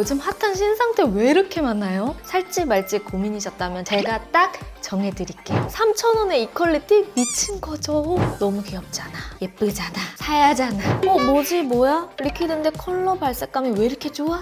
요즘 핫한 신상들 왜 이렇게 많나요? 살지 말지 고민이셨다면 제가 딱 정해드릴게요. 3,000원의 이 퀄리티 미친 거죠. 너무 귀엽잖아. 예쁘잖아. 사야잖아. 뭐지 뭐야? 리퀴드인데 컬러 발색감이 왜 이렇게 좋아?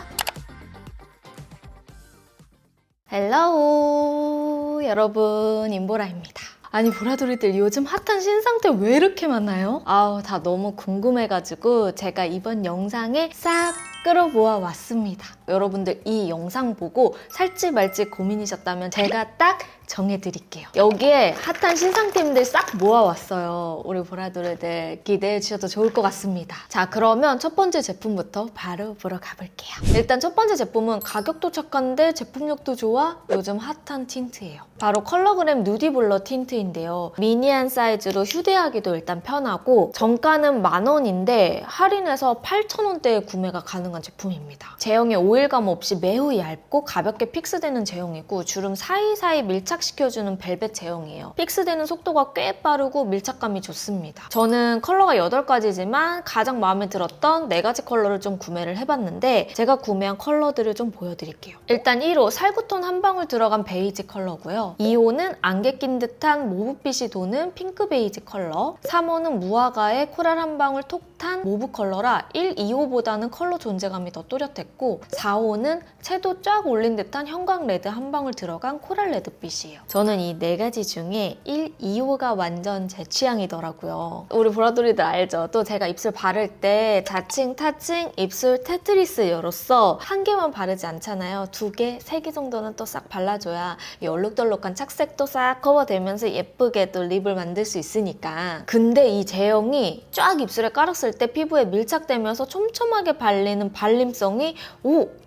헬로우 여러분, 임보라입니다. 아니 보라돌이들 요즘 핫한 신상들 왜 이렇게 많나요? 다 너무 궁금해가지고 제가 이번 영상에 싹 끌어모아 왔습니다. 여러분들 이 영상 보고 살지 말지 고민이셨다면 제가 딱 정해드릴게요. 여기에 핫한 신상템들 싹 모아왔어요. 우리 보라돌이들 기대해 주셔도 좋을 것 같습니다. 자, 그러면 첫 번째 제품부터 바로 보러 가볼게요. 일단 첫 번째 제품은 가격도 착한데 제품력도 좋아? 요즘 핫한 틴트예요. 바로 컬러그램 누디블러 틴트인데요. 미니한 사이즈로 휴대하기도 일단 편하고 정가는 10,000원인데 할인해서 8,000원대에 구매가 가능한 제품입니다. 제형이 오일감 없이 매우 얇고 가볍게 픽스되는 제형이고 주름 사이사이 밀착시켜주는 벨벳 제형이에요. 픽스되는 속도가 꽤 빠르고 밀착감이 좋습니다. 저는 컬러가 8가지지만 가장 마음에 들었던 4가지 컬러를 좀 구매를 해봤는데 제가 구매한 컬러들을 좀 보여드릴게요. 일단 1호 살구톤 한 방울 들어간 베이지 컬러고요. 2호는 안개 낀 듯한 모브빛이 도는 핑크 베이지 컬러. 3호는 무화과에 코랄 한 방울 톡 탄 모브 컬러라 1, 2호보다는 컬러 존재감이 더 또렷했고 4호는 채도 쫙 올린 듯한 형광 레드 한 방울 들어간 코랄 레드빛이에요. 저는 이 4가지 중에 1, 2호가 완전 제 취향이더라고요. 우리 보라돌이들 알죠? 또 제가 입술 바를 때 자칭 타칭 입술 테트리스여로서 한 개만 바르지 않잖아요. 2개, 3개 정도는 또 싹 발라줘야 이 얼룩덜룩한 착색도 싹 커버되면서 예쁘게 또 립을 만들 수 있으니까. 근데 이 제형이 쫙 입술에 깔았을 때 피부에 밀착되면서 촘촘하게 발리는 발림성이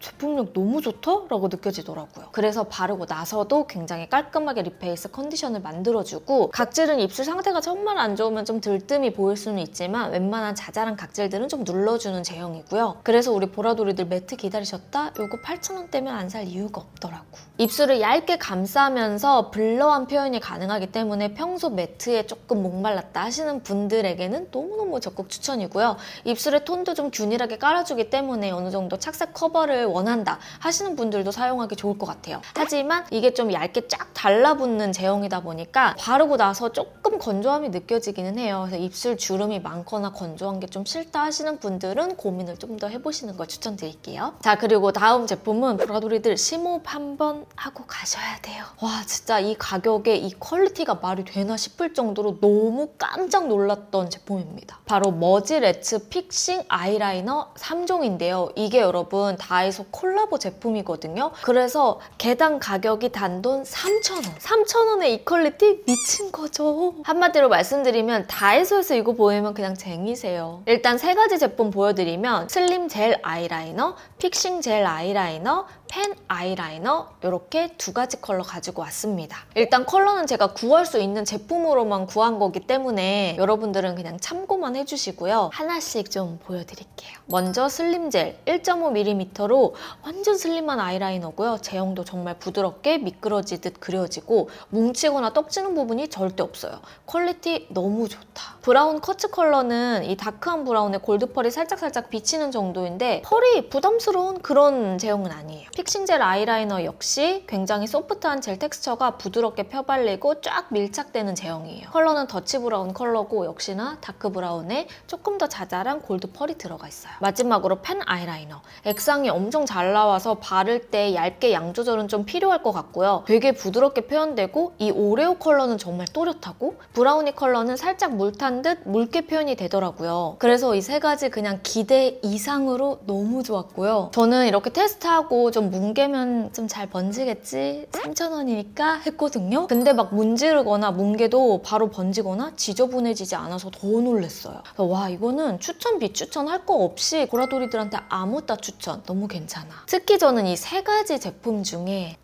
제품력 너무 좋다? 라고 느껴지더라고요. 그래서 바르고 나서도 굉장히 깔끔하게 립 베이스 컨디션을 만들어주고 각질은 입술 상태가 정말 안 좋으면 좀 들뜸이 보일 수는 있지만 웬만한 자잘한 각질들은 좀 눌러주는 제형이고요. 그래서 우리 보라돌이들 매트 기다리셨다? 요거 8,000원대면 안 살 이유가 없더라고. 입술을 얇게 감싸면서 블러한 표현이 가능하기 때문에 평소 매트에 조금 목말랐다 하시는 분들에게는 너무너무 적극 추천이고요. 입술의 톤도 좀 균일하게 깔아주기 때문에 어느 정도 착색 커버를 원한다 하시는 분들도 사용하기 좋을 것 같아요. 하지만 이게 좀 얇게 쫙 달라붙는 제형이다 보니까 바르고 나서 조금 건조함이 느껴지기는 해요. 그래서 입술 주름이 많거나 건조한 게 좀 싫다 하시는 분들은 고민을 좀 더 해보시는 걸 추천드릴게요. 자, 그리고 다음 제품은 보라돌이들 심호흡 한번 하고 가셔야 돼요. 와, 진짜 이 가격에 이 퀄리티가 말이 되나 싶을 정도로 너무 깜짝 놀랐던 제품입니다. 바로 머지레츠 픽싱 아이라이너 3종인데요. 이게 여러분 다이소 콜라보 제품이거든요. 그래서 개당 가격이 단돈 3,000원. 3,000원의 이 퀄리티 미친 거죠. 한마디로 말씀드리면 다이소에서 이거 보이면 그냥 쟁이세요. 일단 3가지 제품 보여드리면 슬림 젤 아이라이너, 픽싱 젤 아이라이너, 펜 아이라이너 이렇게 2가지 컬러 가지고 왔습니다. 일단 컬러는 제가 구할 수 있는 제품으로만 구한 거기 때문에 여러분들은 그냥 참고만 해주시고요. 하나씩 좀 보여드릴게요. 먼저 슬림 젤 1.5mm로 완전 슬림한 아이라이너고요. 제형도 정말 부드럽게 미끄러지듯 그려지고 뭉치거나 떡지는 부분이 절대 없어요. 퀄리티 너무 좋다. 브라운 커츠 컬러는 이 다크한 브라운에 골드 펄이 살짝살짝 비치는 정도인데 펄이 부담스러운 그런 제형은 아니에요. 픽싱 젤 아이라이너 역시 굉장히 소프트한 젤 텍스처가 부드럽게 펴발리고 쫙 밀착되는 제형이에요. 컬러는 더치 브라운 컬러고 역시나 다크 브라운에 조금 더 자잘한 골드 펄이 들어가 있어요. 마지막으로 펜 아이라이너. 액상이 엄청 잘 나와서 바를 때 얇게 양 조절은 좀 필요할 것 같고요. 되게 부드럽게 표현되고 이 오레오 컬러는 정말 또렷하고 브라우니 컬러는 살짝 물탄 듯 묽게 표현이 되더라고요. 그래서 이 3가지 그냥 기대 이상으로 너무 좋았고요. 저는 이렇게 테스트하고 좀 뭉개면 좀 잘 번지겠지? 3,000원이니까 했거든요. 근데 막 문지르거나 뭉개도 바로 번지거나 지저분해지지 않아서 더 놀랬어요. 그래서 와, 이거는 추천 비추천 할 거 없이 보라돌이들한테 아무따 추천. 너무 괜찮아. 특히 저는 이 3가지 제품 중에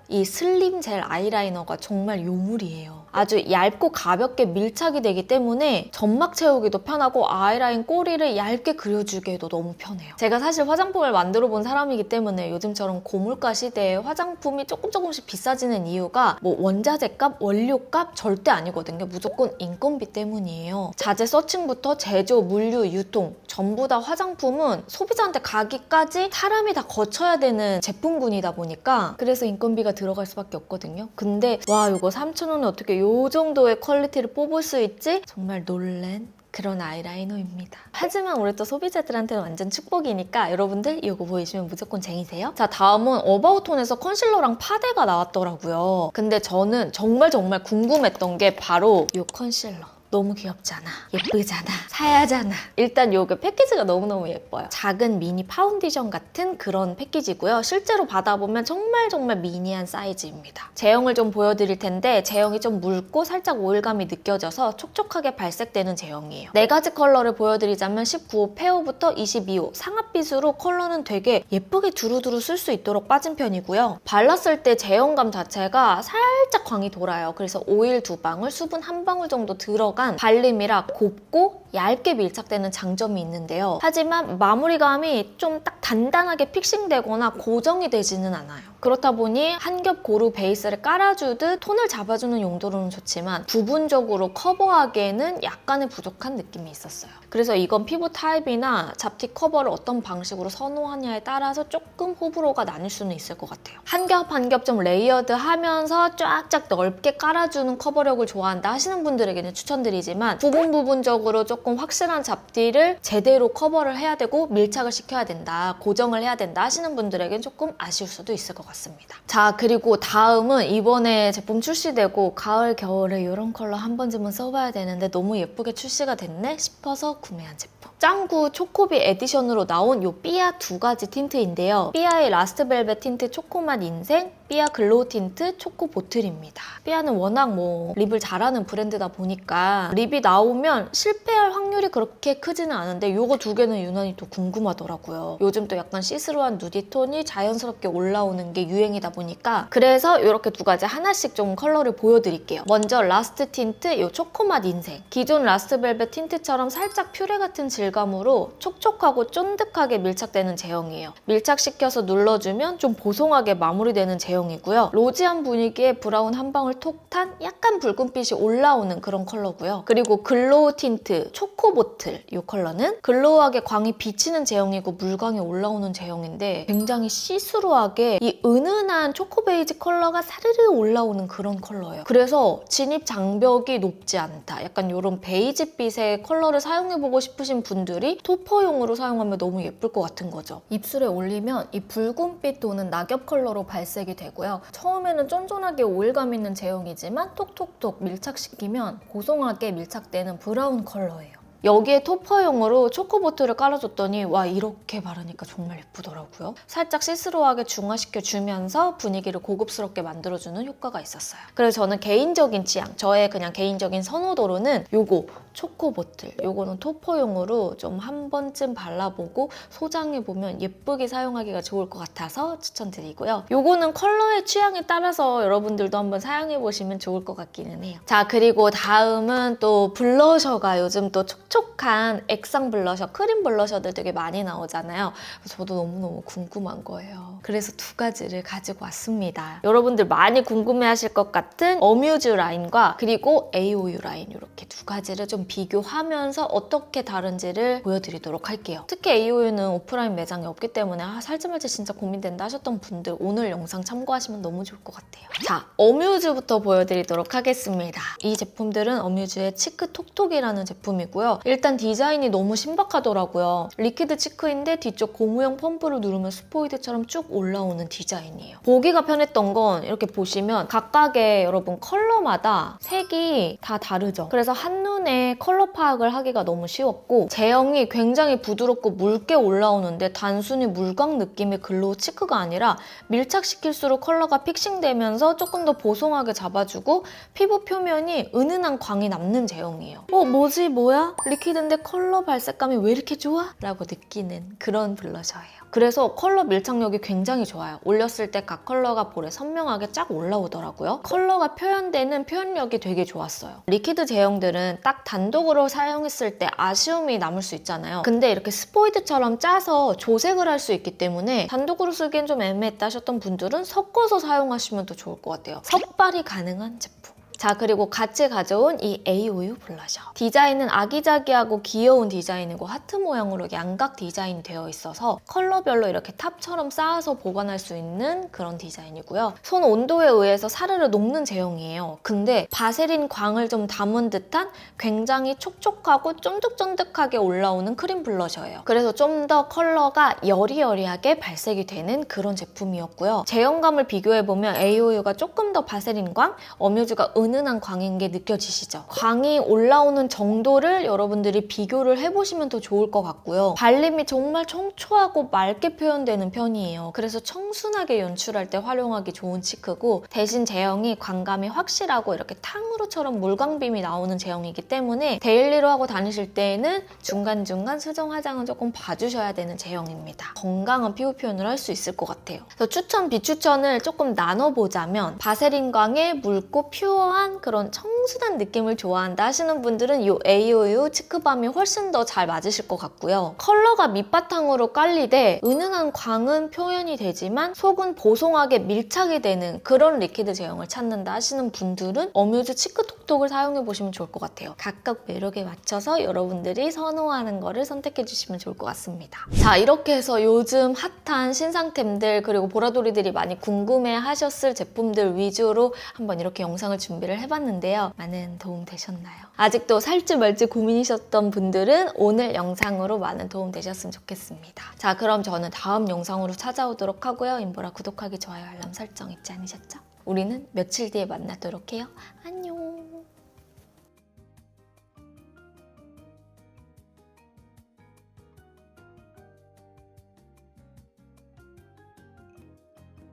이 슬림 젤 아이라이너가 정말 요물이에요. 아주 얇고 가볍게 밀착이 되기 때문에 점막 채우기도 편하고 아이라인 꼬리를 얇게 그려주기에도 너무 편해요. 제가 사실 화장품을 만들어 본 사람이기 때문에 요즘처럼 지금처럼 고물가 시대에 화장품이 조금씩 비싸지는 이유가 뭐 원자재값, 원료값 절대 아니거든요. 무조건 인건비 때문이에요. 자재 서칭부터 제조, 물류, 유통 전부 다 화장품은 소비자한테 가기까지 사람이 다 거쳐야 되는 제품군이다 보니까 그래서 인건비가 들어갈 수밖에 없거든요. 근데 와 이거 3,000원에 어떻게 요 정도의 퀄리티를 뽑을 수 있지? 정말 놀란 그런 아이라이너입니다. 하지만 우리 또 소비자들한테는 완전 축복이니까 여러분들 이거 보이시면 무조건 쟁이세요. 자, 다음은 어바웃톤에서 컨실러랑 파데가 나왔더라고요. 근데 저는 정말 궁금했던 게 바로 이 컨실러. 너무 귀엽잖아. 예쁘잖아. 사야잖아. 일단 요게 패키지가 너무너무 예뻐요. 작은 미니 파운데이션 같은 그런 패키지고요. 실제로 받아보면 정말 미니한 사이즈입니다. 제형을 좀 보여드릴 텐데 제형이 좀 묽고 살짝 오일감이 느껴져서 촉촉하게 발색되는 제형이에요. 4가지 컬러를 보여드리자면 19호 페어부터 22호 상압빛으로 컬러는 되게 예쁘게 두루두루 쓸 수 있도록 빠진 편이고요. 발랐을 때 제형감 자체가 살짝 광이 돌아요. 그래서 오일 2방울, 수분 1방울 정도 들어간 발림이라 곱고 얇게 밀착되는 장점이 있는데요. 하지만 마무리감이 좀 딱 단단하게 픽싱되거나 고정이 되지는 않아요. 그렇다 보니 한 겹 고루 베이스를 깔아주듯 톤을 잡아주는 용도로는 좋지만 부분적으로 커버하기에는 약간의 부족한 느낌이 있었어요. 그래서 이건 피부 타입이나 잡티 커버를 어떤 방식으로 선호하냐에 따라서 조금 호불호가 나뉠 수는 있을 것 같아요. 한 겹 한 겹 좀 레이어드하면서 쫙쫙 넓게 깔아주는 커버력을 좋아한다 하시는 분들에게는 추천드리지만 부분적으로 조금 확실한 잡티를 제대로 커버를 해야 되고 밀착을 시켜야 된다, 고정을 해야 된다 하시는 분들에게는 조금 아쉬울 수도 있을 것 같습니다. 자, 그리고 다음은 이번에 제품 출시되고 가을, 겨울에 이런 컬러 한 번쯤은 써봐야 되는데 너무 예쁘게 출시가 됐네 싶어서 구매한 제품. 짱구 초코비 에디션으로 나온 요 삐아 2가지 틴트인데요. 삐아의 라스트 벨벳 틴트 초코맛 인생, 삐아 글로우 틴트 초코 보틀입니다. 삐아는 워낙 뭐 립을 잘하는 브랜드다 보니까 립이 나오면 실패할 확률이 그렇게 크지는 않은데 요거 2개는 유난히 또 궁금하더라고요. 요즘 또 약간 시스루한 누디 톤이 자연스럽게 올라오는 게 유행이다 보니까 그래서 이렇게 2가지 하나씩 좀 컬러를 보여드릴게요. 먼저 라스트 틴트 요 초코맛 인생. 기존 라스트 벨벳 틴트처럼 살짝 퓨레 같은 질감으로 촉촉하고 쫀득하게 밀착되는 제형이에요. 밀착시켜서 눌러주면 좀 보송하게 마무리되는 제형이고요. 로지한 분위기에 브라운 한 방울 톡 탄 약간 붉은빛이 올라오는 그런 컬러고요. 그리고 글로우 틴트 초코 보틀 이 컬러는 글로우하게 광이 비치는 제형이고 물광이 올라오는 제형인데 굉장히 시스루하게 이 은은한 초코 베이지 컬러가 사르르 올라오는 그런 컬러예요. 그래서 진입 장벽이 높지 않다. 약간 이런 베이지빛의 컬러를 사용해보고 싶으신 분들이 토퍼용으로 사용하면 너무 예쁠 것 같은 거죠. 입술에 올리면 이 붉은빛 도는 낙엽 컬러로 발색이 되고요. 처음에는 쫀쫀하게 오일감 있는 제형이지만 톡톡톡 밀착시키면 보송하게 밀착되는 브라운 컬러예요. 여기에 토퍼용으로 초코보틀을 깔아줬더니 와 이렇게 바르니까 정말 예쁘더라고요. 살짝 시스루하게 중화시켜주면서 분위기를 고급스럽게 만들어주는 효과가 있었어요. 그래서 저는 개인적인 취향, 저의 그냥 개인적인 선호도로는 요거 초코보틀, 요거는 토퍼용으로 좀 한 번쯤 발라보고 소장해보면 예쁘게 사용하기가 좋을 것 같아서 추천드리고요. 요거는 컬러의 취향에 따라서 여러분들도 한번 사용해보시면 좋을 것 같기는 해요. 자, 그리고 다음은 또 블러셔가 요즘 또 촉촉한 액상 블러셔, 크림 블러셔들 되게 많이 나오잖아요. 저도 너무너무 궁금한 거예요. 그래서 2가지를 가지고 왔습니다. 여러분들 많이 궁금해하실 것 같은 어뮤즈 라인과 그리고 AOU 라인 이렇게 2가지를 좀 비교하면서 어떻게 다른지를 보여드리도록 할게요. 특히 AOU는 오프라인 매장이 없기 때문에 살지 말지 진짜 고민된다 하셨던 분들 오늘 영상 참고하시면 너무 좋을 것 같아요. 자, 어뮤즈부터 보여드리도록 하겠습니다. 이 제품들은 어뮤즈의 치크 톡톡이라는 제품이고요. 일단 디자인이 너무 신박하더라고요. 리퀴드 치크인데 뒤쪽 고무형 펌프를 누르면 스포이드처럼 쭉 올라오는 디자인이에요. 보기가 편했던 건 이렇게 보시면 각각의 여러분 컬러마다 색이 다 다르죠. 그래서 한눈에 컬러 파악을 하기가 너무 쉬웠고 제형이 굉장히 부드럽고 묽게 올라오는데 단순히 물광 느낌의 글로우 치크가 아니라 밀착시킬수록 컬러가 픽싱되면서 조금 더 보송하게 잡아주고 피부 표면이 은은한 광이 남는 제형이에요. 뭐지 뭐야? 리퀴드인데 컬러 발색감이 왜 이렇게 좋아? 라고 느끼는 그런 블러셔예요. 그래서 컬러 밀착력이 굉장히 좋아요. 올렸을 때 각 컬러가 볼에 선명하게 쫙 올라오더라고요. 컬러가 표현되는 표현력이 되게 좋았어요. 리퀴드 제형들은 딱 단독으로 사용했을 때 아쉬움이 남을 수 있잖아요. 근데 이렇게 스포이드처럼 짜서 조색을 할 수 있기 때문에 단독으로 쓰기엔 좀 애매했다 하셨던 분들은 섞어서 사용하시면 더 좋을 것 같아요. 섞발이 가능한 제품. 자, 그리고 같이 가져온 이 에이오유 블러셔. 디자인은 아기자기하고 귀여운 디자인이고 하트 모양으로 양각 디자인이 되어 있어서 컬러별로 이렇게 탑처럼 쌓아서 보관할 수 있는 그런 디자인이고요. 손 온도에 의해서 사르르 녹는 제형이에요. 근데 바세린 광을 좀 담은 듯한 굉장히 촉촉하고 쫀득쫀득하게 올라오는 크림 블러셔예요. 그래서 좀 더 컬러가 여리여리하게 발색이 되는 그런 제품이었고요. 제형감을 비교해보면 에이오유가 조금 더 바세린 광, 어뮤즈가 은은한 광인 게 느껴지시죠? 광이 올라오는 정도를 여러분들이 비교를 해보시면 더 좋을 것 같고요. 발림이 정말 청초하고 맑게 표현되는 편이에요. 그래서 청순하게 연출할 때 활용하기 좋은 치크고 대신 제형이 광감이 확실하고 이렇게 탕후루처럼 물광빔이 나오는 제형이기 때문에 데일리로 하고 다니실 때에는 중간중간 수정 화장은 조금 봐주셔야 되는 제형입니다. 건강한 피부 표현을 할 수 있을 것 같아요. 그래서 추천, 비추천을 조금 나눠보자면 바세린 광에 묽고 퓨어한 그런 청순한 느낌을 좋아한다 하시는 분들은 이 에이오유 치크밤이 훨씬 더 잘 맞으실 것 같고요. 컬러가 밑바탕으로 깔리되 은은한 광은 표현이 되지만 속은 보송하게 밀착이 되는 그런 리퀴드 제형을 찾는다 하시는 분들은 어뮤즈 치크톡톡을 사용해보시면 좋을 것 같아요. 각각 매력에 맞춰서 여러분들이 선호하는 거를 선택해주시면 좋을 것 같습니다. 자, 이렇게 해서 요즘 핫한 신상템들 그리고 보라돌이들이 많이 궁금해하셨을 제품들 위주로 한번 이렇게 영상을 준비를 해봤는데요. 많은 도움 되셨나요? 아직도 살지 말지 고민이셨던 분들은 오늘 영상으로 많은 도움 되셨으면 좋겠습니다. 자, 그럼 저는 다음 영상으로 찾아오도록 하고요. 인보라 구독하기, 좋아요, 알람 설정 잊지 않으셨죠? 우리는 며칠 뒤에 만나도록 해요. 안녕!